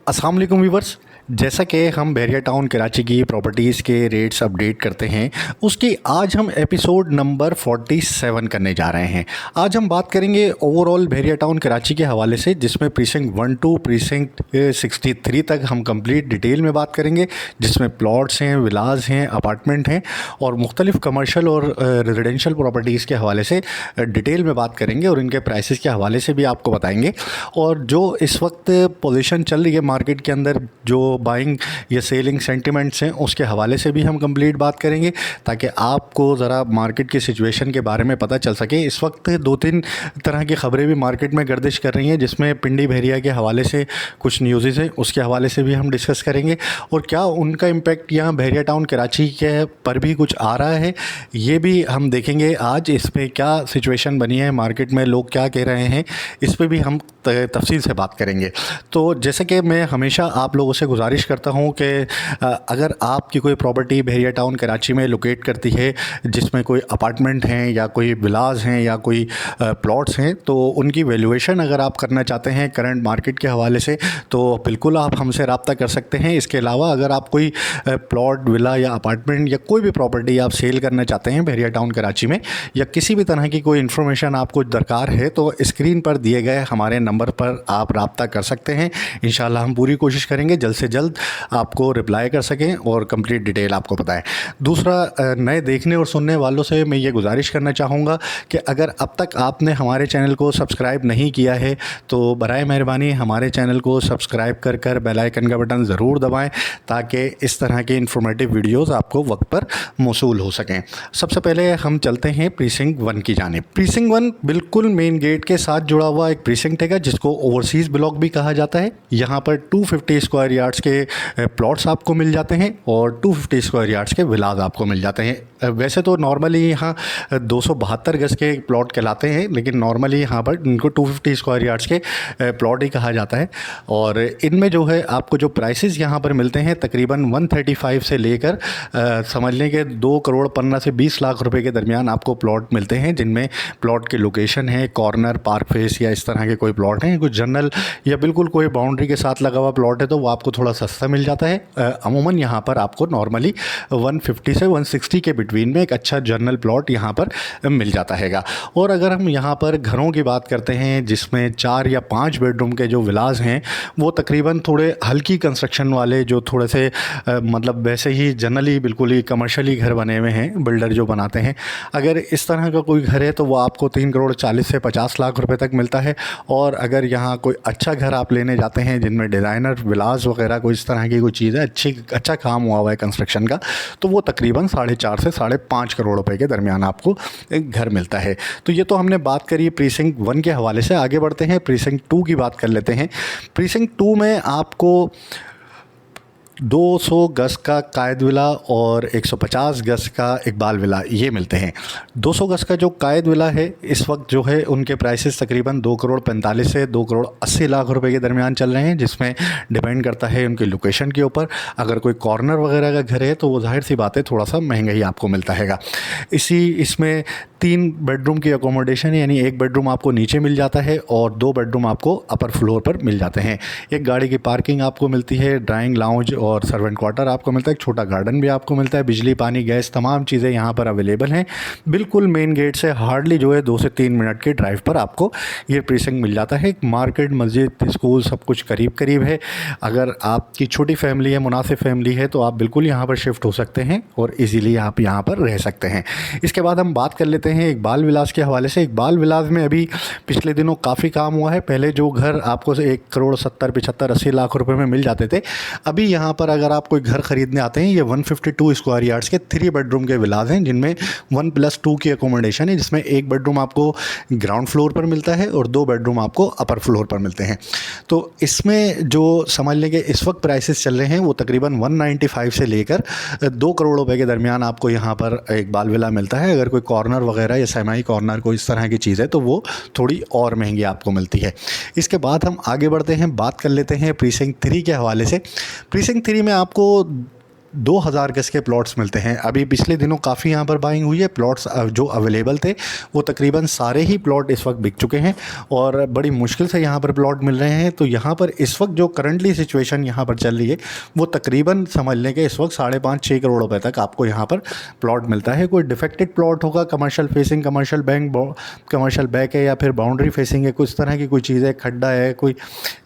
अस्सलाम वालेकुम व्यूवर्स। जैसा कि हम बहरिया टाउन कराची की प्रॉपर्टीज़ के रेट्स अपडेट करते हैं, उसकी आज हम एपिसोड नंबर 47 करने जा रहे हैं। आज हम बात करेंगे ओवरऑल बहरिया टाउन कराची के हवाले से, जिसमें प्रीसिंक्ट 1 टू प्रीसिंक्ट 63 तक हम कंप्लीट डिटेल में बात करेंगे, जिसमें प्लॉट्स हैं, विलाज हैं, अपार्टमेंट हैं और मुख्तलिफ कमर्शियल और रेजिडेंशियल प्रॉपर्टीज़ के हवाले से डिटेल में बात करेंगे और इनके प्राइसेस के हवाले से भी आपको बताएंगे। और जो इस वक्त पोजीशन चल रही है मार्केट के अंदर, जो बाइंग या सेलिंग सेंटिमेंट्स हैं, उसके हवाले से भी हम कंप्लीट बात करेंगे, ताकि आपको ज़रा मार्केट की सिचुएशन के बारे में पता चल सके। इस वक्त 2-3 तरह की ख़बरें भी मार्केट में गर्दिश कर रही हैं, जिसमें पिंडी बहरिया के हवाले से कुछ न्यूज़ हैं, उसके हवाले से भी हम डिस्कस करेंगे और क्या उनका इम्पेक्ट यहाँ बहरिया टाउन कराची के पर भी कुछ आ रहा है, ये भी हम देखेंगे। आज इस पर क्या सिचुएशन बनी है मार्केट में, लोग क्या कह रहे हैं, इस पर भी हम तफसील से बात करेंगे। तो जैसे कि मैं हमेशा आप लोगों से गुजारिश करता हूं कि अगर आपकी कोई प्रॉपर्टी बहरिया टाउन कराची में लोकेट करती है, जिसमें कोई अपार्टमेंट हैं या कोई विलाज हैं या कोई प्लॉट्स हैं, तो उनकी वैल्यूएशन अगर आप करना चाहते हैं करंट मार्केट के हवाले से, तो बिल्कुल आप हमसे रब्ता कर सकते हैं। इसके अलावा अगर आप कोई प्लॉट, विला या अपार्टमेंट या कोई भी प्रॉपर्टी आप सेल करना चाहते हैं बहरिया टाउन कराची में, या किसी भी तरह की कोई इन्फॉर्मेशन आपको दरकार है, तो स्क्रीन पर दिए गए हमारे नंबर पर आप रब्ता कर सकते हैं। इंशाल्लाह हम पूरी कोशिश करेंगे जल्द से जल्द आपको रिप्लाई कर सकें और कंप्लीट डिटेल आपको बताएं। दूसरा, नए देखने और सुनने वालों से मैं ये गुजारिश करना चाहूँगा कि अगर अब तक आपने हमारे चैनल को सब्सक्राइब नहीं किया है, तो बराए मेहरबानी हमारे चैनल को सब्सक्राइब कर बेल आइकन का बटन ज़रूर दबाएं, ताकि इस तरह के इंफॉर्मेटिव वीडियोज़ आपको वक्त पर मौसूल हो सकें। सबसे पहले हम चलते हैं प्रीसिंक्ट 1 की जानिब। प्रीसिंक्ट 1 बिल्कुल मेन गेट के साथ जुड़ा हुआ एक प्रीसिंक्ट है, जिसको ओवरसीज़ ब्लॉक भी कहा जाता है। यहाँ पर 250 स्क्वायर यार्ड्स के प्लॉट्स आपको मिल जाते हैं और 250 स्क्वायर यार्ड्स के विलाज आपको मिल जाते हैं। वैसे तो नॉर्मली यहाँ 272 गज के प्लॉट कहलाते हैं, लेकिन नॉर्मली यहाँ पर इनको 250 स्क्वायर यार्ड्स के प्लॉट ही कहा जाता है। और इनमें जो है आपको जो प्राइसेस यहाँ पर मिलते हैं, तकरीबन 135 से लेकर समझ लें कि 2 करोड़ 15 से 20 लाख रुपए के दरमियान आपको प्लॉट मिलते हैं, जिनमें प्लॉट के लोकेशन है कॉर्नर, पार्क फेस या इस तरह के कोई प्लॉट हैं। कुछ जनरल या बिल्कुल कोई बाउंड्री के साथ लगा हुआ प्लॉट है, तो वो आपको थोड़ा सस्ता मिल जाता है। अमूमन यहाँ पर आपको नॉर्मली 150 से 160 के बिटवीन में एक अच्छा जनरल प्लॉट यहाँ पर मिल जाता हैगा। और अगर हम यहाँ पर घरों की बात करते हैं, जिसमें 4 या 5 बेडरूम के जो विलाज हैं, वो तकरीबन थोड़े हल्की कंस्ट्रक्शन वाले, जो थोड़े से मतलब वैसे ही जनरली बिल्कुल ही कमर्शियली घर बने हुए हैं, बिल्डर जो बनाते हैं। अगर इस तरह का कोई घर है तो वो आपको 3 करोड़ 40 से 50 लाख रुपए तक मिलता है। और अगर यहाँ कोई अच्छा घर आप लेने जाते हैं, जिनमें डिज़ाइनर विलास वगैरह कोई इस तरह की कोई चीज़ है, अच्छा काम हुआ है कंस्ट्रक्शन का, तो वो तकरीबन 4.5 से 5.5 करोड़ रुपए के दरमियान आपको एक घर मिलता है। तो ये तो हमने बात करी प्रीसिंक्ट 1 के हवाले से। आगे बढ़ते हैं, प्रीसिंक्ट 2 की बात कर लेते हैं। प्रीसिंक्ट 2 में आपको 200 गज का कायद विला और 150 गज का इकबाल विला ये मिलते हैं। 200 गज का जो कायद विला है, इस वक्त जो है उनके प्राइसेस तकरीबन 2 करोड़ 45 से 2 करोड़ 80 लाख रुपए के दरमियान चल रहे हैं, जिसमें डिपेंड करता है उनकी लोकेशन के ऊपर। अगर कोई कॉर्नर वगैरह का घर है तो वो जाहिर सी बात है थोड़ा सा महंगा ही आपको मिलता हैगा। इसमें 3 बेडरूम की अकोमोडेशन, यानी 1 बेडरूम आपको नीचे मिल जाता है और 2 बेडरूम आपको अपर फ्लोर पर मिल जाते हैं। एक गाड़ी की पार्किंग आपको मिलती है, ड्राइंग लाउंज और सर्वेंट क्वार्टर आपको मिलता है, एक छोटा गार्डन भी आपको मिलता है, बिजली, पानी, गैस तमाम चीज़ें यहाँ पर अवेलेबल हैं। बिल्कुल मेन गेट से हार्डली जो है 2 से 3 मिनट के ड्राइव पर आपको ये प्रीसिंक्ट मिल जाता है। मार्केट, मस्जिद, स्कूल सब कुछ करीब करीब है। अगर आपकी छोटी फैमिली है, मुनासिब फैमिली है, तो आप बिल्कुल यहाँ पर शिफ्ट हो सकते हैं और ईज़िली आप यहाँ पर रह सकते हैं। इसके बाद हम बात कर लेते हैं इकबाल विलास के हवाले से। इकबाल विलास में अभी पिछले दिनों काफ़ी काम हुआ है। पहले जो घर आपको 1 करोड़ 70, 75, 80 लाख रुपए में मिल जाते थे, अभी यहाँ पर अगर आप कोई घर खरीदने आते हैं, ये 152 स्क्वायर यार्ड्स के 3 बेडरूम के विलाज हैं, जिनमें 1+2 की अकोमोडेशन है, जिसमें 1 बेडरूम आपको ग्राउंड फ्लोर पर मिलता है और 2 बेडरूम आपको अपर फ्लोर पर मिलते हैं। तो इसमें जो समझ लें कि इस वक्त प्राइसेस चल रहे हैं, वो तकरीबन 195 से लेकर 2 करोड़ रुपए के दरमियान आपको यहाँ पर इकबाल विला मिलता है। अगर कोई कॉर्नर वगैरह या सेमी कॉर्नर कोई इस तरह की चीज़ है, तो वो थोड़ी और महंगी आपको मिलती है। इसके बाद हम आगे बढ़ते हैं, बात कर लेते हैं प्रीसिंक्ट 3 के हवाले से। प्रीसिंक्ट 3 में आपको 2000 गज के प्लॉट्स मिलते हैं। अभी पिछले दिनों काफ़ी यहाँ पर बाइंग हुई है। प्लॉट्स जो अवेलेबल थे वो तकरीबन सारे ही प्लॉट इस वक्त बिक चुके हैं और बड़ी मुश्किल से यहाँ पर प्लॉट मिल रहे हैं। तो यहाँ पर इस वक्त जो करंटली सिचुएशन यहाँ पर चल रही है वो तकरीबन समझ लें कि इस वक्त 5.5-6 करोड़ रुपए तक आपको यहाँ पर प्लॉट मिलता है। कोई डिफेक्टेड प्लॉट होगा, कमर्शियल फेसिंग, कमर्शियल बैक है या फिर बाउंड्री फेसिंग है, कुछ तरह की कोई चीज़ है, खड्डा है, कोई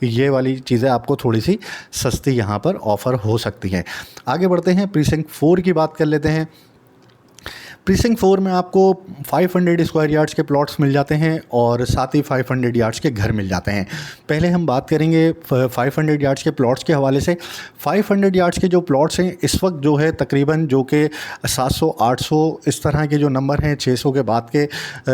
ये वाली चीज़ें आपको थोड़ी सी सस्ती यहाँ पर ऑफ़र हो सकती हैं। आगे बढ़ते हैं, प्रीसिंक्ट 4 की बात कर लेते हैं। प्रीसिंक्ट 4 में आपको 500 स्क्वायर यार्ड्स के प्लॉट्स मिल जाते हैं और साथ ही 500 यार्ड्स के घर मिल जाते हैं। पहले हम बात करेंगे 500 यार्ड्स के प्लॉट्स के हवाले से। 500 यार्ड्स के जो प्लॉट्स हैं इस वक्त जो है तकरीबन जो कि 700, 800 इस तरह के जो नंबर हैं, 600 के बाद के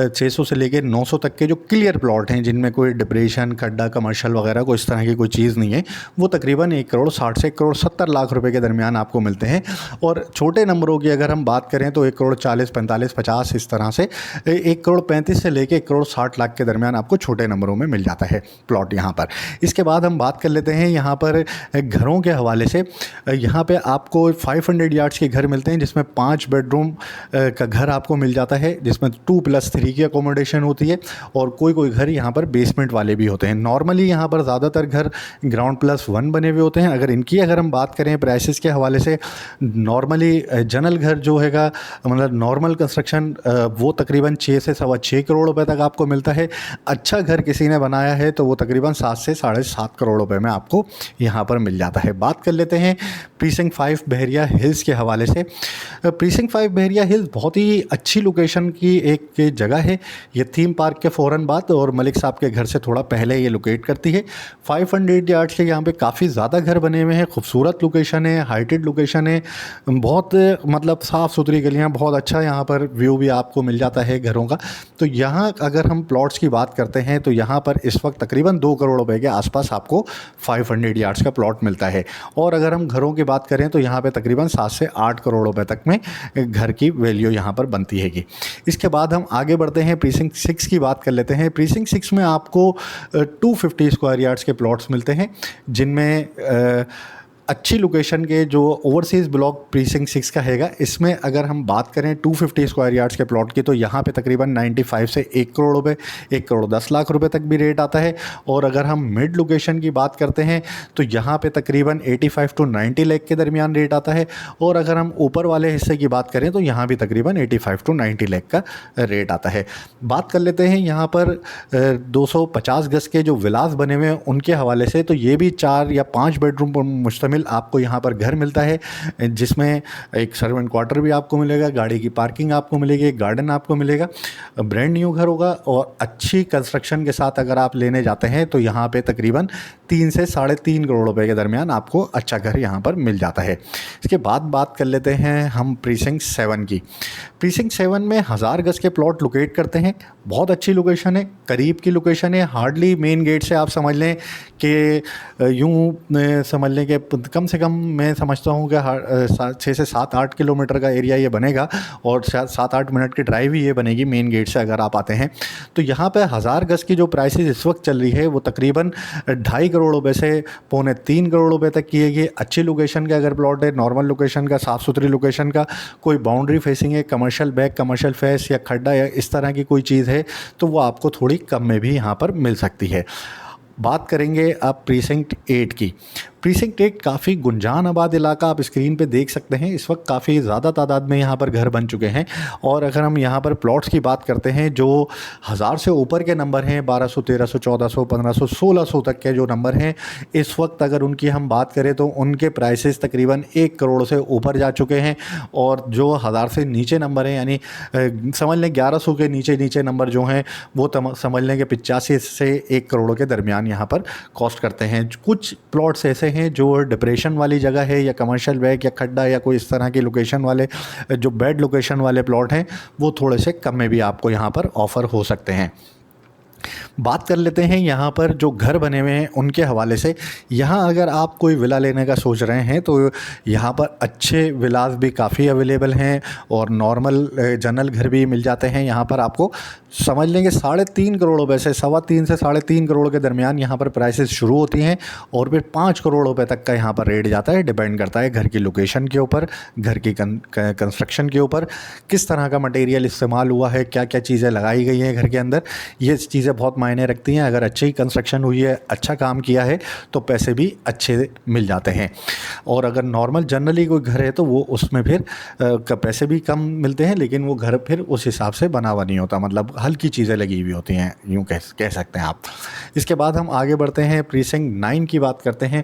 600 से लेकर 900 तक के जो क्लियर प्लॉट हैं जिनमें कोई डिप्रेशन, खड्डा, कमर्शियल वगैरह कोई इस तरह की कोई चीज़ नहीं है, वो तकरीबन 1 करोड़ 60 से 1 करोड़ 70 लाख रुपए के दरमियान आपको मिलते हैं। और छोटे नंबरों की अगर हम बात करें तो 1 करोड़ 40, 45, 50 इस तरह से 1 करोड़ 35 से लेके 1 करोड़ 60 लाख के दरमियान आपको छोटे नंबरों में मिल जाता है प्लॉट यहाँ पर। इसके बाद हम बात कर लेते हैं यहाँ पर घरों के हवाले से। यहाँ पे आपको 500 यार्ड्स के घर मिलते हैं जिसमें 5 बेडरूम का घर आपको मिल जाता है, जिसमें 2+3 की अकोमोडेशन होती है और कोई घर यहाँ पर बेसमेंट वाले भी होते हैं। नॉर्मली यहाँ पर ज़्यादातर घर ग्राउंड +1 बने हुए होते हैं। अगर हम बात करें प्राइसेस के हवाले से, नॉर्मली जनरल घर जो हैगा मतलब नॉर्मल कंस्ट्रक्शन वो तकरीबन 6 से 6.25 करोड़ रुपए तक आपको मिलता है। अच्छा घर किसी ने बनाया है तो वो तकरीबन 7 से 7.5 करोड़ रुपए में आपको यहाँ पर मिल जाता है। बात कर लेते हैं प्रीसिंक्ट 5 बहरिया हिल्स के हवाले से। प्रीसिंक्ट 5 बहरिया हिल्स बहुत ही अच्छी लोकेशन की एक जगह है। ये थीम पार्क के फ़ौरन बाद और मलिक साहब के घर से थोड़ा पहले ये लोकेट करती है। 500 यार्ड्स के यहाँ पे काफ़ी ज़्यादा घर बने हुए हैं, खूबसूरत लोकेशन है, हाइटेड लोकेशन है, बहुत मतलब साफ़ सुथरी गलियाँ, बहुत अच्छा यहाँ पर व्यू भी आपको मिल जाता है घरों का। तो यहाँ अगर हम प्लॉट्स की बात करते हैं तो यहाँ पर इस वक्त तकरीबन 2 करोड़ रुपए के आसपास आपको 500 यार्ड्स का प्लॉट मिलता है। और अगर हम घरों की बात करें तो यहाँ पे तकरीबन 7 से 8 करोड़ रुपए तक में घर की वैल्यू यहाँ पर बनती हैगी। इसके बाद हम आगे बढ़ते हैं, प्रीसिंक्ट 6 की बात कर लेते हैं। प्रीसिंक्ट 6 में आपको 250 स्क्वायर यार्ड्स के प्लॉट्स मिलते हैं जिनमें अच्छी लोकेशन के जो ओवरसीज़ ब्लॉक प्रीसिंक्ट 6 का हैगा, इसमें अगर हम बात करें 250 स्क्वायर यार्ड्स के प्लॉट की तो यहाँ पे तकरीबन 95 से 1 करोड़ रुपए, 1 करोड़ 10 लाख रुपए तक भी रेट आता है। और अगर हम मिड लोकेशन की बात करते हैं तो यहाँ पे तकरीबन 85 to 90 लाख के दरमियान रेट आता है। और अगर हम ऊपर वाले हिस्से की बात करें तो यहाँ भी तकरीबन 85 to 90 लाख का रेट आता है। बात कर लेते हैं यहाँ पर 250 गज के जो विलास बने हुए हैं उनके हवाले से। तो ये भी 4 या 5 बेडरूम पर मुश्तमिल आपको यहाँ पर घर मिलता है जिसमें एक सर्वेंट क्वार्टर भी आपको मिलेगा, गाड़ी की पार्किंग आपको मिलेगी, एक गार्डन आपको मिलेगा, ब्रांड न्यू घर होगा। और अच्छी कंस्ट्रक्शन के साथ अगर आप लेने जाते हैं तो यहाँ पे तकरीबन 3 से 3.5 करोड़ रुपए के दरमियान आपको अच्छा घर यहाँ पर मिल जाता है। इसके बाद बात कर लेते हैं हम प्रीसिंक्ट 7 की। प्रीसिंक्ट 7 में 1000 गज के प्लॉट लोकेट करते हैं। बहुत अच्छी लोकेशन है, करीब की लोकेशन है, हार्डली मेन गेट से आप समझ लें कि यूँ समझ लें कि कम से कम मैं समझता हूँ कि 6 से 7-8 किलोमीटर का एरिया ये बनेगा और 7-8 मिनट की ड्राइव ही ये बनेगी मेन गेट से अगर आप आते हैं। तो यहाँ पे 1000 गज की जो प्राइसेस इस वक्त चल रही है वो तकरीबन 2.5 करोड़ रुपए से 2.25 करोड़ रुपए तक की है। ये अच्छी लोकेशन का अगर प्लॉट है, नॉर्मल लोकेशन का, साफ़ सुथरी लोकेशन का, कोई बाउंड्री फेसिंग है, कमर्शियल बैक, कमर्शियल फेस या खड्डा या इस तरह की कोई चीज़ है तो वो आपको थोड़ी कम में भी यहाँ पर मिल सकती है। बात करेंगे अब प्रीसिंक्ट 8 की। प्रीसिंक्ट 8 काफ़ी गुंजान आबाद इलाका, आप स्क्रीन पे देख सकते हैं। इस वक्त काफ़ी ज़्यादा तादाद में यहाँ पर घर बन चुके हैं। और अगर हम यहाँ पर प्लॉट्स की बात करते हैं जो 1000 से ऊपर के नंबर हैं, 1200, 1300, 1400, 1500, 1600 तक के जो नंबर हैं, इस वक्त अगर उनकी हम बात करें तो उनके प्राइसेस तकरीबन 1 करोड़ से ऊपर जा चुके हैं। और जो 1000 से नीचे नंबर हैं यानी समझ लें 1100 के नीचे नंबर जो हैं वो समझ लें कि 85 से 1 करोड़ के दरमियान यहाँ पर कॉस्ट करते हैं। कुछ प्लॉट्स ऐसे हैं जो डिप्रेशन वाली जगह है या कमर्शियल बैक या खड्डा या कोई इस तरह की लोकेशन वाले जो बैड लोकेशन वाले प्लॉट हैं वो थोड़े से कम में भी आपको यहाँ पर ऑफ़र हो सकते हैं। बात कर लेते हैं यहाँ पर जो घर बने हुए हैं उनके हवाले से। यहाँ अगर आप कोई विला लेने का सोच रहे हैं तो यहाँ पर अच्छे विलास भी काफ़ी अवेलेबल हैं और नॉर्मल जनरल घर भी मिल जाते हैं। यहाँ पर आपको समझ लेंगे 3.5 करोड़ रुपये से 3.25 से 3.5 करोड़ के दरमियान यहाँ पर प्राइसेस शुरू होती हैं और फिर 5 करोड़ रुपये तक का यहाँ पर रेट जाता है। डिपेंड करता है घर की लोकेशन के ऊपर, घर की कंस्ट्रक्शन के ऊपर, किस तरह का मटेरियल इस्तेमाल हुआ है, क्या क्या चीज़ें लगाई गई हैं घर के अंदर, ये चीज़ें बहुत मायने रखती हैं। अगर अच्छी कंस्ट्रक्शन हुई है, अच्छा काम किया है तो पैसे भी अच्छे मिल जाते हैं। और अगर नॉर्मल जनरली कोई घर है तो वो उसमें फिर पैसे भी कम मिलते हैं, लेकिन वो घर फिर उस हिसाब से बना हुआ नहीं होता, मतलब हल्की चीज़ें लगी हुई होती हैं, यूँ कह सकते हैं आप। इसके बाद हम आगे बढ़ते हैं, प्रीसिंक्ट 9 की बात करते हैं।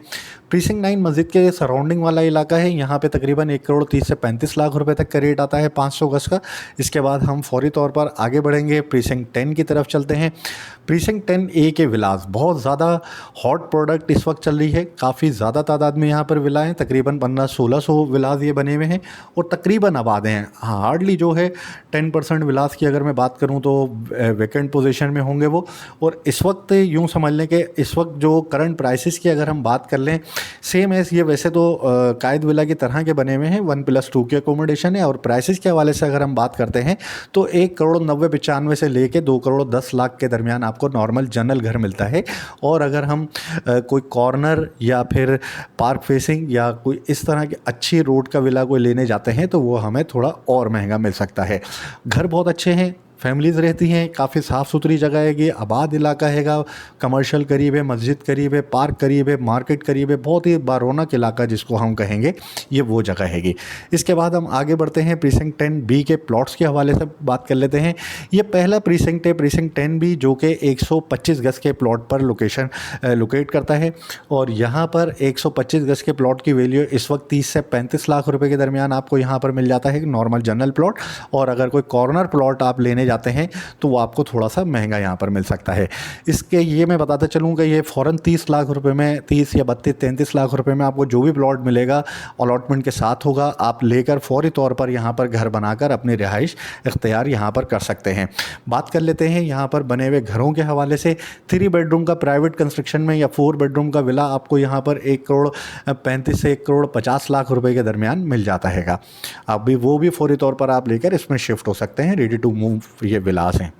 प्रीसिंक्ट 9 मस्जिद के सराउंडिंग वाला इलाका है। यहाँ पे तकरीबन 1 करोड़ 30 से 35 लाख रुपए तक का रेट आता है 500 गज का। इसके बाद हम फौरी तौर पर आगे बढ़ेंगे, प्रीसिंक्ट 10 की तरफ चलते हैं। प्रीसिंक्ट 10A के विलास बहुत ज़्यादा हॉट प्रोडक्ट इस वक्त चल रही है। काफ़ी ज़्यादा तादाद में यहाँ पर विला हैं, तकरीबन 1500-1600 विलास ये बने हुए हैं और तकरीबन आबाद हैं। हार्डली जो है 10% विलास की अगर मैं बात करूँ तो वैकेंट पोजीशन में होंगे वो। और इस वक्त यूँ समझ लें कि इस वक्त जो करंट प्राइसेस की अगर हम बात कर लें, सेम एस ये वैसे तो कायद विला की तरह के बने हुए हैं, 1+2 की अकोमोडेशन है। और प्राइसेस के हवाले से अगर हम बात करते हैं तो 1 करोड़ 90-95 से लेके 2 करोड़ 10 लाख के दरमियान आपको नॉर्मल जनरल घर मिलता है। और अगर हम कोई कॉर्नर या फिर पार्क फेसिंग या कोई इस तरह की अच्छी रोड का विला कोई लेने जाते हैं तो वो हमें थोड़ा और महंगा मिल सकता है। घर बहुत अच्छे हैं, फैमिलीज़ रहती हैं, काफ़ी साफ़ सुथरी जगह हैगी, आबाद इलाका हैगा, कमर्शियल करीब है, मस्जिद करीब है, पार्क करीब है, मार्केट करीब है, बहुत ही बारौनक इलाका जिसको हम कहेंगे, ये वो जगह हैगी। इसके बाद हम आगे बढ़ते हैं, प्रीसिंक्ट 10B के प्लॉट्स के हवाले से बात कर लेते हैं। ये पहला प्रीसिंक्ट है, प्रीसिंक्ट 10B, जो कि 125 गज के प्लॉट पर लोकेट करता है। और यहाँ पर 125 गज के प्लॉट की वैल्यू इस वक्त 30 से 35 लाख रुपये के दरमियान आपको यहाँ पर मिल जाता है, नॉर्मल जनरल प्लॉट। और अगर कोई कॉर्नर प्लॉट आप लेने जाते हैं तो वो आपको थोड़ा सा महंगा यहाँ पर मिल सकता है। इसके ये मैं बताता चलूँ कि ये फ़ौरन 30 लाख रुपए में, 30 या 32-33 लाख रुपए में आपको जो भी प्लॉट मिलेगा अलॉटमेंट के साथ होगा, आप लेकर फौरी तौर पर यहाँ पर घर बनाकर अपनी रिहाइश इख्तियार यहाँ पर कर सकते हैं। बात कर लेते हैं यहाँ पर बने हुए घरों के हवाले से। 3 बेडरूम का प्राइवेट कंस्ट्रक्शन में या 4 बेडरूम का विला आपको यहाँ पर 1 करोड़ 35 से 1 करोड़ 50 लाख रुपए के दरमियान मिल जाता हैगा। अभी वो भी फौरी तौर पर आप लेकर इसमें शिफ्ट हो सकते हैं, रेडी टू मूव ये विलास हैं।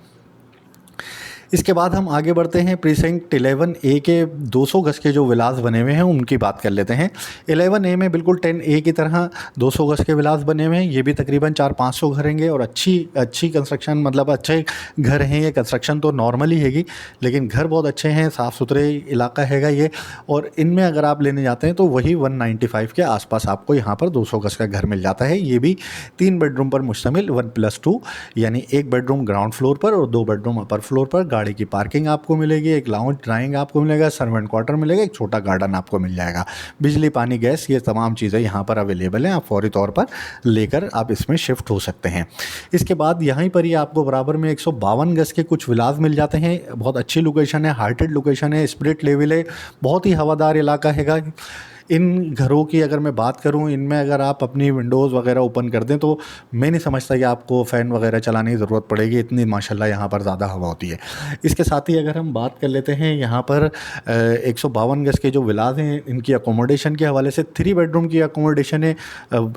इसके बाद हम आगे बढ़ते हैं, प्रीसिंक्ट 11A के 200 गज के जो विलास बने हुए हैं उनकी बात कर लेते हैं। 11A में बिल्कुल 10A की तरह 200 गज के विलास बने हुए हैं। ये भी तकरीबन 400-500 घर होंगे और अच्छी कंस्ट्रक्शन, मतलब अच्छे घर हैं। ये कंस्ट्रक्शन तो नॉर्मल ही हैगी, लेकिन घर बहुत अच्छे हैं, साफ़ सुथरे इलाका हैगा ये। और इनमें अगर आप लेने जाते हैं तो वही 195 के आसपास आपको यहाँ पर 200 गज का घर मिल जाता है। ये भी 3 बेडरूम पर मुश्तमिल, 1+2, यानी 1 बेडरूम ग्राउंड फ्लोर पर और 2 बेडरूम अपर फ्लोर पर। गाड़ी की पार्किंग आपको मिलेगी, एक लाउंज ड्राइंग आपको मिलेगा, सर्वेंट क्वार्टर मिलेगा, एक छोटा गार्डन आपको मिल जाएगा। बिजली, पानी, गैस, ये तमाम चीज़ें यहाँ पर अवेलेबल हैं। आप फौरी तौर पर लेकर आप इसमें शिफ्ट हो सकते हैं। इसके बाद यहीं पर ही आपको बराबर में 152 गज के कुछ विलास मिल जाते हैं। बहुत अच्छी लोकेशन है, हार्टेड लोकेशन है, स्प्लिट लेवल है, बहुत ही हवादार इलाका हैगा। इन घरों की अगर मैं बात करूं, इनमें अगर आप अपनी विंडोज़ वगैरह ओपन कर दें तो मैं नहीं समझता कि आपको फ़ैन वगैरह चलाने की ज़रूरत पड़ेगी, इतनी माशाल्लाह यहाँ पर ज़्यादा हवा होती है। इसके साथ ही अगर हम बात कर लेते हैं यहाँ पर 152 गज के जो विलास हैं इनकी अकोमोडेशन के हवाले से, 3 बेडरूम की अकोमोडेशन है।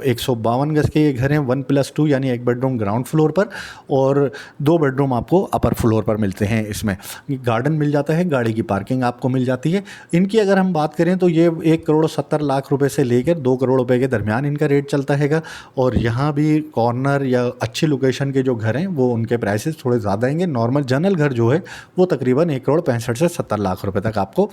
152 गज के ये घर हैं, 1+2, यानी 1 बेडरूम ग्राउंड फ्लोर पर और 2 बेडरूम आपको अपर फ्लोर पर मिलते हैं। इसमें गार्डन मिल जाता है, गाड़ी की पार्किंग आपको मिल जाती है। इनकी अगर हम बात करें तो ये 1 करोड़ 70 लाख रुपए से लेकर 2 करोड़ रुपए के दरमियान इनका रेट चलता हैगा। और यहाँ भी कॉर्नर या अच्छी लोकेशन के जो घर हैं वो उनके प्राइसेस थोड़े ज़्यादा आएंगे। नॉर्मल जनरल घर जो है वो तकरीबन 1 करोड़ 65 से 70 लाख रुपए तक आपको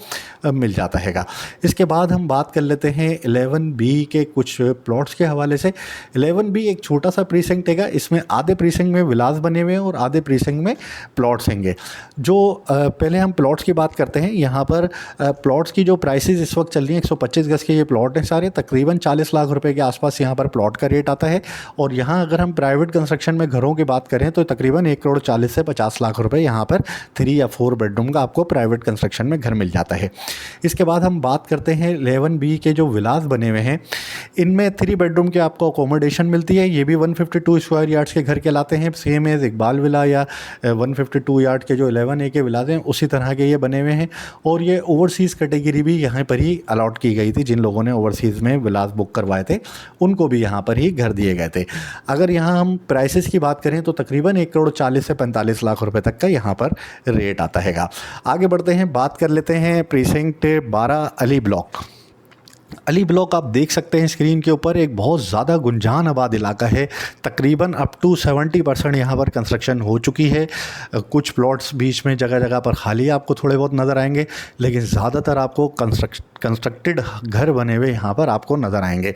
मिल जाता हैगा। इसके बाद हम बात कर लेते हैं 11B के कुछ प्लॉट्स के हवाले से। 11B एक छोटा सा प्रीसिंक्ट हैगा, इसमें आधे प्रीसिंक्ट में विलास बने हुए हैं और आधे प्रीसिंक्ट में प्लॉट्स होंगे। जो पहले हम प्लॉट्स की बात करते हैं, यहाँ पर प्लॉट्स की जो प्राइसेस इस वक्त चल रही हैं, 125 गज के ये प्लॉट हैं सारे, तकरीबन 40 लाख रुपए के आसपास यहाँ पर प्लॉट का रेट आता है। और यहाँ अगर हम प्राइवेट कंस्ट्रक्शन में घरों की बात करें तो तकरीबन 1,40 से 50 लाख रुपए यहाँ पर 3 या 4 बेडरूम का आपको प्राइवेट कंस्ट्रक्शन में घर मिल जाता है। इसके बाद हम बात करते हैं 11B के जो विलास बने हुए हैं, इनमें 3 बेडरूम के आपको अकोमोडेशन मिलती है। ये भी 152 स्क्वायर यार्ड्स के घर कहलाते हैं, सेम एज इकबाल विला या 152 यार्ड के जो 11A के विलास हैं उसी तरह के ये बने हुए हैं। और ये ओवरसीज़ कैटेगरी भी यहाँ पर ही अलॉट की गई थी, जिन लोगों ने ओवरसीज़ में विलास बुक करवाए थे उनको भी यहाँ पर ही घर दिए गए थे। अगर यहाँ हम प्राइसेस की बात करें तो तकरीबन 1,40 से 45 लाख रुपए तक का यहाँ पर रेट आता हैगा। आगे बढ़ते हैं, बात कर लेते हैं precinct 12 Ali block. Ali block आप देख सकते हैं स्क्रीन के ऊपर, एक बहुत ज़्यादा गुंजान आबाद इलाका है। तकरीबन अप टू 70% यहाँ पर कंस्ट्रक्शन हो चुकी है। कुछ प्लॉट्स बीच में जगह जगह पर खाली आपको थोड़े बहुत नज़र आएंगे, लेकिन ज़्यादातर आपको कंस्ट्रक्टेड घर बने हुए यहाँ पर आपको नज़र आएंगे।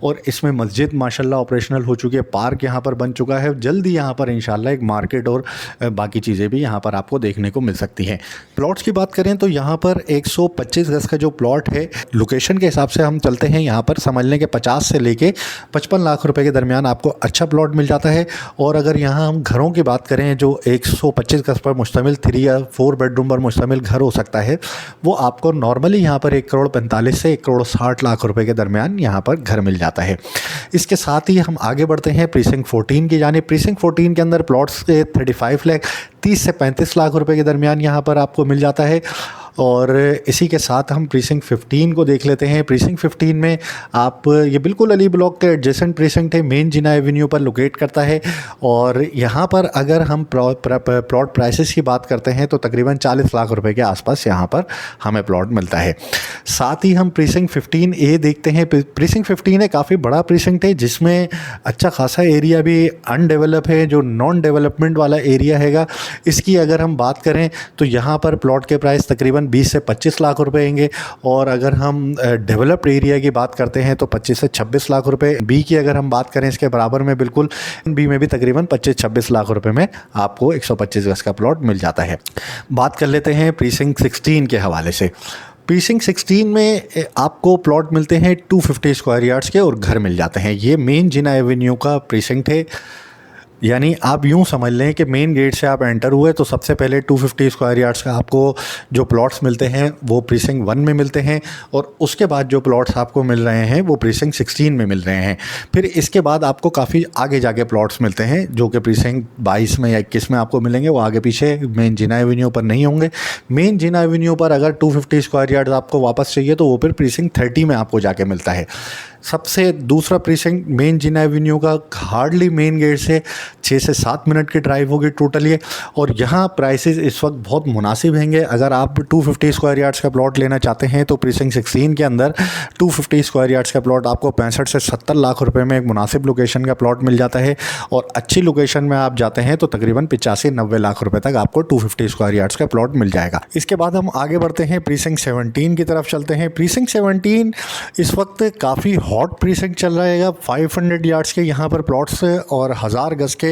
और इसमें मस्जिद माशाल्लाह ऑपरेशनल हो चुकी है, पार्क यहाँ पर बन चुका है। जल्दी यहाँ पर इंशाल्लाह एक मार्केट और बाकी चीज़ें भी यहाँ पर आपको देखने को मिल सकती हैं। प्लॉट्स की बात करें तो यहाँ पर 125 गज का जो प्लॉट है, लोकेशन के हिसाब से हम चलते हैं यहाँ पर समझ लें कि 50 से लेके 55 लाख रुपए के दरमियान आपको अच्छा प्लॉट मिल जाता है। और अगर यहाँ हम घरों की बात करें, जो 125 गज पर मुश्तमिल 3 या 4 बेडरूम पर मुश्तमिल घर हो सकता है, वो आपको नॉर्मली यहाँ पर 1,45 से 1,60 लाख रुपए के दरमियान यहाँ पर घर मिल जाता है। इसके साथ ही हम आगे बढ़ते हैं प्रीसिंक्ट 14 की जानिब। प्रीसिंक्ट 14 के अंदर प्लॉट्स 35 लाख 30 से 35 लाख रुपए के दरमियान यहाँ पर आपको मिल जाता है। और इसी के साथ हम प्रीसिंक्ट 15 को देख लेते हैं। प्रीसिंक्ट 15 में आप, ये बिल्कुल अली ब्लॉक के एडजेसेंट प्रीसिंक्ट है, मेन जिना एवेन्यू पर लोकेट करता है। और यहाँ पर अगर हम प्लॉट प्राइसेस की बात करते हैं तो तकरीबन 40 लाख रुपए के आसपास यहाँ पर हमें प्लॉट मिलता है। साथ ही हम प्रीसिंक्ट 15A देखते हैं। प्रीसिंक्ट 15 काफ़ी बड़ा प्रीसिंक्ट है, जिसमें अच्छा खासा एरिया भी अनडेवलप है, जो नॉन डेवलपमेंट वाला एरिया हैगा। इसकी अगर हम बात करें तो यहाँ पर प्लॉट के प्राइस तकरीबन 20 से 25 लाख रुपए होंगे। और अगर हम डेवलप्ड एरिया की बात करते हैं तो 25 से 26 लाख रुपए। बी की अगर हम बात करें इसके बराबर में, बिल्कुल बी में भी तकरीबन 25-26 लाख रुपए में आपको 125 गज का प्लॉट मिल जाता है। बात कर लेते हैं प्रीसिंक्ट 16 के हवाले से। प्रीसिंक्ट 16 में आपको प्लॉट मिलते हैं 250 स्क्वायर यार्ड्स के और घर मिल जाते हैं। ये मेन जिना एवेन्यू का प्रीसिंक्ट है, यानी आप यूँ समझ लें कि मेन गेट से आप एंटर हुए तो सबसे पहले 250 स्क्वायर यार्ड्स का आपको जो प्लॉट्स मिलते हैं वो प्रीसिंक्ट 1 में मिलते हैं। और उसके बाद जो प्लॉट्स आपको मिल रहे हैं वो प्रीसिंक्ट 16 में मिल रहे हैं। फिर इसके बाद आपको काफ़ी आगे जाके प्लॉट्स मिलते हैं जो कि प्रीसिंक्ट 22 में या 21 में आपको मिलेंगे। वो आगे पीछे मेन जिना एवेन्यू पर नहीं होंगे। मेन जिना एवेन्यू पर अगर 250 स्क्वायर यार्ड्स आपको वापस चाहिए तो वो फिर प्रीसिंक्ट 30 में आपको जाके मिलता है। सबसे दूसरा प्रीसिंक्ट मेन जिना एवेन्यू का हार्डली मेन गेट से 6 से 7 मिनट की ड्राइव होगी टोटल ये। और यहाँ प्राइसेस इस वक्त बहुत मुनासिब हैंगे। अगर आप 250 स्क्वायर यार्ड्स का प्लॉट लेना चाहते हैं तो प्रीसिंक्ट 16 के अंदर 250 स्क्वायर यार्ड्स का प्लॉट आपको 65 से 70 लाख रुपए में एक मुनासिब लोकेशन का प्लॉट मिल जाता है। और अच्छी लोकेशन में आप जाते हैं तो तकरीबन 85-90 लाख रुपए तक आपको 250 स्क्वायर यार्ड्स का प्लॉट मिल जाएगा। इसके बाद हम आगे बढ़ते हैं, प्रीसिंक्ट 17 की तरफ चलते हैं। प्रीसिंक्ट 17 इस वक्त काफ़ी हॉट प्रीसिंक्ट चल रहा है। 500 यार्ड्स के यहाँ पर प्लॉट्स और 1000 गज के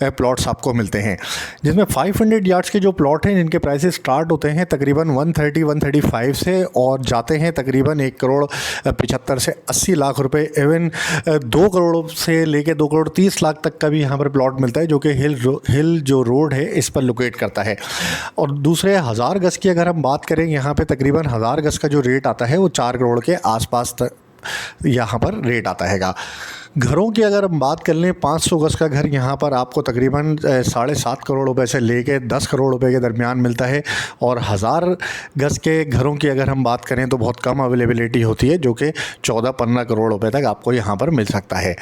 प्लॉट्स आपको मिलते हैं, जिसमें 500 यार्ड्स के जो प्लॉट हैं जिनके प्राइसेस स्टार्ट होते हैं तकरीबन 130-135 से और जाते हैं तकरीबन 1,75 से 80 लाख रुपए। इवन 2 करोड़ से लेके 2,30 लाख तक का भी यहाँ पर प्लॉट मिलता है, जो कि हिल जो रोड है इस पर लोकेट करता है। और दूसरे 1000 गज की अगर हम बात करें, यहाँ पे तकरीबन 1000 गज का जो रेट आता है वो 4 करोड़ के आसपास यहाँ पर रेट आता हैगा। घरों की अगर हम बात कर लें, 500 गज का घर यहाँ पर आपको तकरीबन 7.5 करोड़ रुपए से लेके 10 करोड़ रुपए के दरमियान मिलता है। और 1000 गज के घरों की अगर हम बात करें तो बहुत कम अवेलेबिलिटी होती है, जो कि 14-15 करोड़ रुपए तक आपको यहाँ पर मिल सकता है।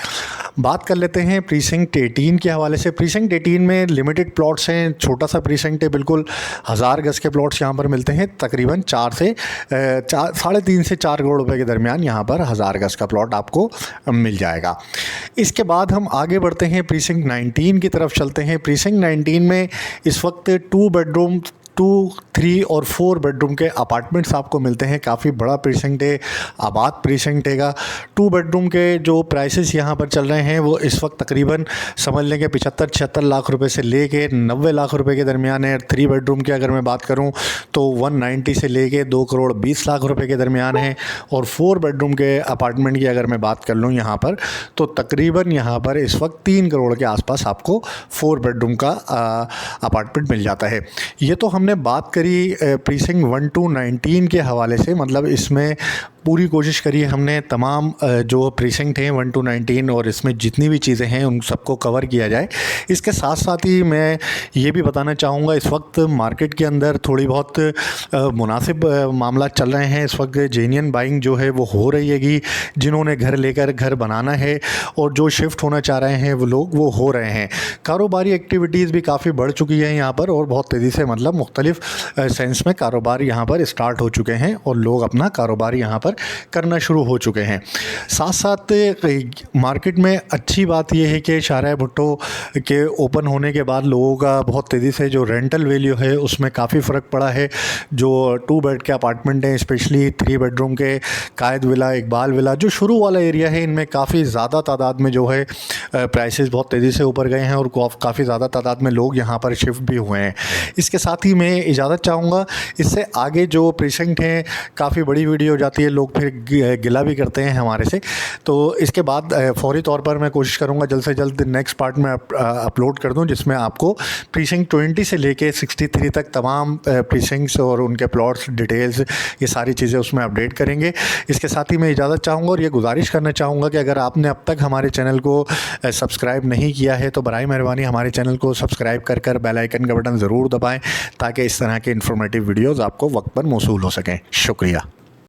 बात कर लेते हैं प्रीसिंक्ट 18 के हवाले से। प्रीसिंक्ट 18 में लिमिटेड प्लॉट्स हैं, छोटा सा प्रीसिंक्ट है बिल्कुल। 1000 गज के प्लॉट्स यहाँ पर मिलते हैं तकरीबन 3.5 से 4 करोड़ रुपए के दरमियान यहाँ पर 1000 गज का प्लॉट आपको मिल जाएगा। इसके बाद हम आगे बढ़ते हैं, प्रीसिंक्ट 19 की तरफ चलते हैं। प्रीसिंक्ट 19 में इस वक्त 2 बेडरूम 2, 3 और 4 बेडरूम के अपार्टमेंट्स आपको मिलते हैं। काफ़ी बड़ा प्रीसिंक्ट है, आबाद प्रीसिंक्ट है। 2 बेडरूम के जो प्राइसेस यहाँ पर चल रहे हैं वो इस वक्त तकरीबन समझ लें कि 75-76 लाख रुपए से लेके 90 लाख रुपए के दरमियान है। 3 बेडरूम की अगर मैं बात करूँ तो 190 से लेके 2 करोड़ 20 लाख रुपए के दरमियान है। और 4 बेडरूम के अपार्टमेंट की अगर मैं बात कर लूँ यहाँ पर तो तकरीबन यहाँ पर इस वक्त 3 करोड़ के आसपास आपको 4 बेडरूम का अपार्टमेंट मिल जाता है। ये तो हमने बात करी प्रीसिंक्ट 1 to 19 के हवाले से, मतलब इसमें पूरी कोशिश करी हमने तमाम जो प्रीसिंक्ट हैं 1 to 19 और इसमें जितनी भी चीज़ें हैं उन सबको कवर किया जाए। इसके साथ साथ ही मैं ये भी बताना चाहूँगा इस वक्त मार्केट के अंदर थोड़ी बहुत मुनासिब मामला चल रहे हैं। इस वक्त जेन्युइन बाइंग जो है वो हो रही है कि जिन्होंने घर लेकर घर बनाना है और जो शिफ्ट होना चाह रहे हैं वो लोग वो हो रहे हैं। कारोबारी एक्टिविटीज़ भी काफ़ी बढ़ चुकी है यहाँ पर और बहुत तेज़ी से मतलब मुख्तलिफ सेंस में कारोबार यहाँ पर स्टार्ट हो चुके हैं और लोग अपना कारोबार यहाँ पर करना शुरू हो चुके हैं। साथ साथ मार्केट में अच्छी बात यह है कि शाहराह भुट्टो के ओपन होने के बाद लोगों का बहुत तेज़ी से जो रेंटल वैल्यू है उसमें काफ़ी फ़र्क पड़ा है। जो 2 बेड के अपार्टमेंट हैं, स्पेशली 3 बेडरूम के कायद विला, इकबाल विला, जो शुरू वाला एरिया है, इनमें काफ़ी ज़्यादा तादाद में जो है प्राइसेस बहुत तेज़ी से ऊपर गए हैं और काफ़ी ज़्यादा तादाद में लोग यहाँ पर शिफ्ट भी हुए हैं। इसके साथ ही मैं इजाज़त चाहूँगा, इससे आगे जो प्रीसिंक्ट हैं काफ़ी बड़ी वीडियो हो जाती है, लोग फिर गिला भी करते हैं हमारे से। तो इसके बाद फौरी तौर पर मैं कोशिश करूँगा जल्द से जल्द नेक्स्ट पार्ट में अपलोड कर दूँ, जिसमें आपको प्रीसिंक्ट 20 से लेके 63 तक तमाम प्रीसिंक्ट्स और उनके प्लॉट्स डिटेल्स ये सारी चीज़ें उसमें अपडेट करेंगे। इसके साथ ही मैं इजाज़त चाहूँगा और ये गुजारिश करना चाहूँगा कि अगर आपने अब तक हमारे चैनल को सब्सक्राइब नहीं किया है तो बराए मेहरबानी हमारे चैनल को सब्सक्राइब कर बेल आइकन का बटन ज़रूर दबाएँ ताकि इस तरह के इन्फॉर्मेटिव वीडियोज़ आपको वक्त पर मौसूल हो सकें। शुक्रिया।